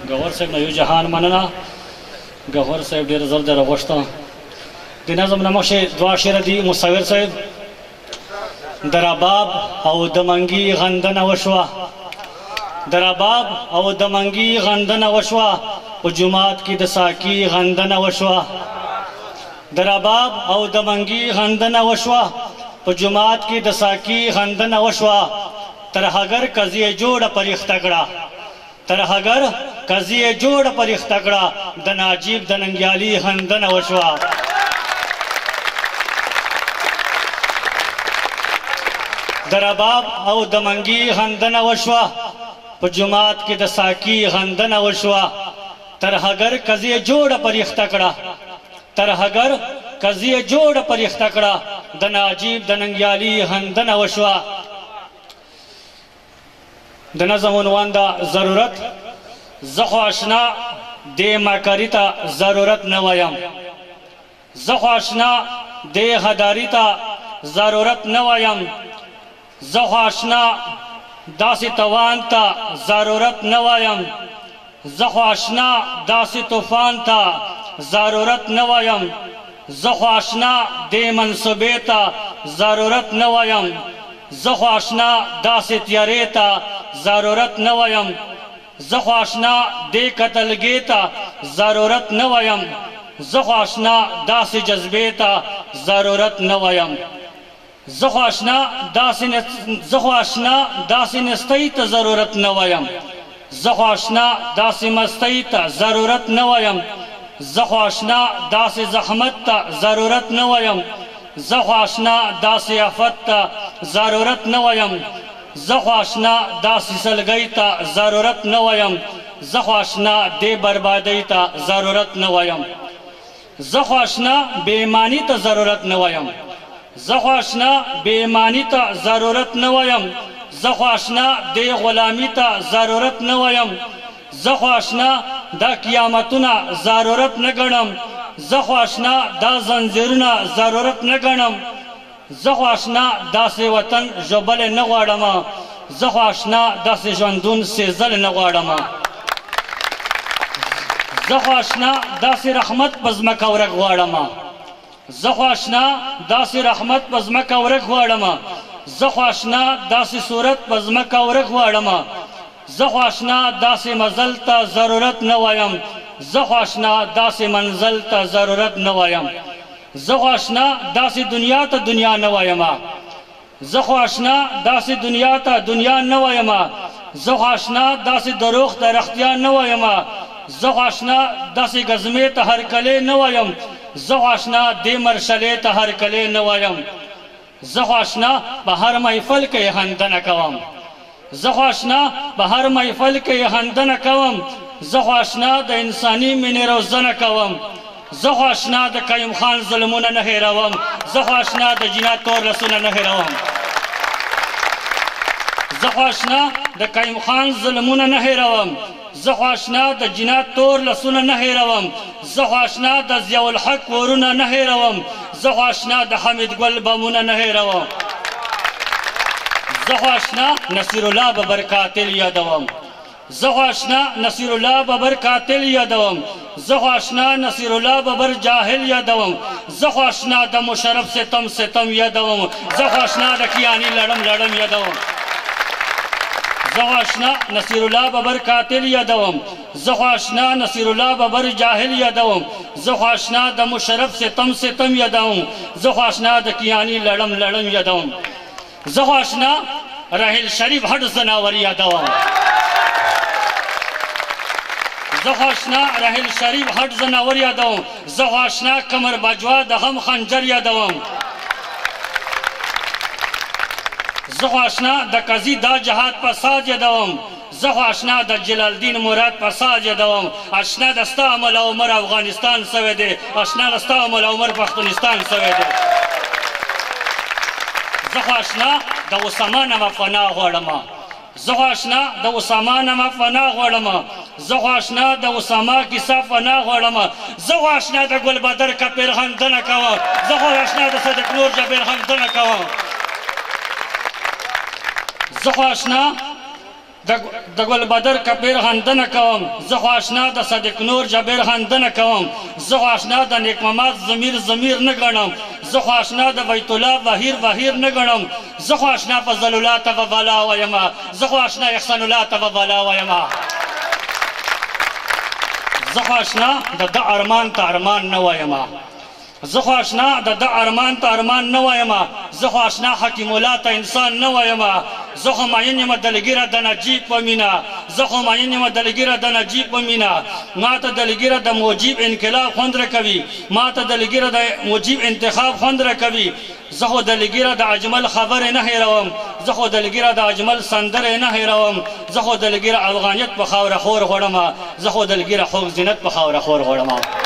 گوهر صاحب نه یو جهان مننه. گوهر صاحب ډېر زر دی راغوښته. د نظم نه مخکې دوه شعره دي مصور صاحب. د رباب او د منګي غندنه وشوه، د رباب او د منګي غندنه وشوه، په جومات کې د ساقي غندنه وشوه. د رباب او د منګي غندنه وشوه، په جومات کې د ساقي غندنه وشوه. تر هګر قضیه جوړه پریخته کړه، تر هګر قضیه جوړه پریخته کړه، د ناجیب د ننګیالي غندنه وشوه. د رباب او د منګي غندنه وشوه، په جومات کې د ساقي غندنه وشوه. تر هګر قضیه جوړه پریخته کړه، تر هګر قضیه جوړه پریخته کړه، د ناجیب د ننګیالي غندنه وشوه. د نظم عنوان دا ضرورت. زه خو اشنا دې مکاري ته ضرورت نه وایم، زه خو اشنا دې غداري ته ضرورت نه وایم، زه خو اشنا داسې توان ته ضرورت نه وایم، زه خو اشنا داسې طوفان ته ضرورت نه وایم، زه خو اشنا دې منصوبې ته ضرورت نه وایم، زه خو اشنا داسې تیارې ته ضرورت نه وایم، زه خو اشنا دې قتلګۍ ته ضرورت نه وایم، زه خو اشنا داسې جذبې ته ضرورت نه وایم، زه خو اشنا داسې نستۍ ته ضرورت نه وایم، زه خو اشنا داسې مستۍ ته ضرورت نه وایم، زه خو اشنا داسې زحمت ته ضرورت نه وایم، زه خو اشنا داسې آفت ته ضرورت نه وایم، زه خو اشنا داسې سلګۍ ته ضرورت نه وایم، زه خو اشنا دې بربادۍ ته ضرورت نه وایم، زه خو اشنا بې ایماني ته ضرورت نه وایم، زه خو اشنا بې ایماني ته ضرورت نه وایم، زه خو اشنا دې غلامي ته ضرورت نه وایم، زه خو اشنا دا قیامتونه ضرورت نه ګڼم، زه خو اشنا دا زنځیرونه ضرورت نه ګڼم، زه خو اشنا داسې وطن ژوبلی نه غواړم، زه خو اشنا داسې ژوندون سېزلی نه غواړم، زه خو اشنا داسې رحمت په ځمکه ورک غواړم، زه خو اشنا داسې رحمت په ځمکه ورک غواړم، زه خو اشنا داسې صورت په ځمکه ورک غواړم، زه خو اشنا داسې مزل ته ضرورت نه وایم، زه خو اشنا داسې منزل ته ضرورت نه وایم، زه خو اشنا داسې دنیا ته دنیا نه وایم، زه خو اشنا داسې دنیا ته دنیا نه وایم، زه خو اشنا داسې دروغ ته رښتیا نه وایم، زه خو اشنا داسې ګزمې ته هرکلی نه وایم، زه خو اشنا دې مرشلې ته هرکلی نه وایم، زه خو اشنا په هر محفل کې خندنه کوم، زه خو اشنا په هر محفل کې خندنه کوم، زه خو اشنا د انساني مینې روزنه کوم، زه خو اشنا د قیوم خان ظلمونه نه هېروم، زه خو اشنا د جنات تور لاسونه نه هېروم، زه خو اشنا د قیوم خان ظلمونه نه هېروم، زه خو اشنا د جنات تور لاسونه نه هېروم، زه خو اشنا د ضیاء الحق ورونه نه هېروم، زه خو اشنا د حمید ګل بمونه نه هېروم، زه خو اشنا نصیر الله ببر قاتل یادوم، زه خو اشنا نصیر الله ببر قاتل یادوم، زه خو اشنا نصیر الله ببر جاهل یادوم، زه خو اشنا د مشرف ستم ستم یادوم، زه خو اشنا د کیانی لړم لړم یادوم، زه خو اشنا نصیر الله ببر قاتل یادوم، زه خو اشنا نصیر الله ببر جاهل یادوم، زه خو اشنا د مشرف ستم ستم یادوم، زه خو اشنا د کیانی لړم لړم یادوم، زه خو اشنا راحل شریف هډ زناور یادوم، زه خو اشنا راحل شریف هډ زناور یادوم، زه خو اشنا قمر باجوا د غم خنجر یادوم، زه خو اشنا د قاضي دا جهاد فساد یادوم، زه خو اشنا د جلال الدین مراد فساد یادوم، اشنا د ستا ملا عمر افغانستان سوی دی، اشنا د ستا ملا عمر پښتونستان سوی دی، زه خو اشنا د اسامه نه پناه غواړم، زه خو اشنا د اسامه نه پناه غواړم، زه خو اشنا د اسامه کیسه پناه غواړم، زه خو اشنا د ګلبدر کپیر غندنه کوم، زه خو اشنا د صدیق نور جبیر غندنه کوم، زه خو اشنا د ګل بدر کبیر غندنه کوم زه خو اشنا د صدیق نور جبیر غندنه کوم زه خو اشنا د نیک محمد ضمیر نه ګڼم زه خو اشنا د بیت الله بهیر نه ګڼم زه خو اشنا فضل الله ته به بلا ویمه زه خو اشنا احسان الله ته به بلا ویمه زه خو اشنا د ده ارمان ته ارمان نه ویمه زه خو اشنا د ده ارمان ته ارمان نه ویمه زه خو اشنا حکیم الله ته انسان نه ویمه زه خو مین یم دلګیره د نجیب په مینه زه خو مین یم دلګیره د نجیب په مینه ما ته دلګیره د موجب انقلاب خوند راکوي ما ته دلګیره د موجب انتخاب خوند راکوي زه خو دلګیره د اجمل خبرې نه هیروم زه خو دلګیره د اجمل سندرې نه هیروم زه خو دلګیره افغانیت په خاوره خور غواړم زه خو دلګیره خوږ زینت په خاوره خور غواړم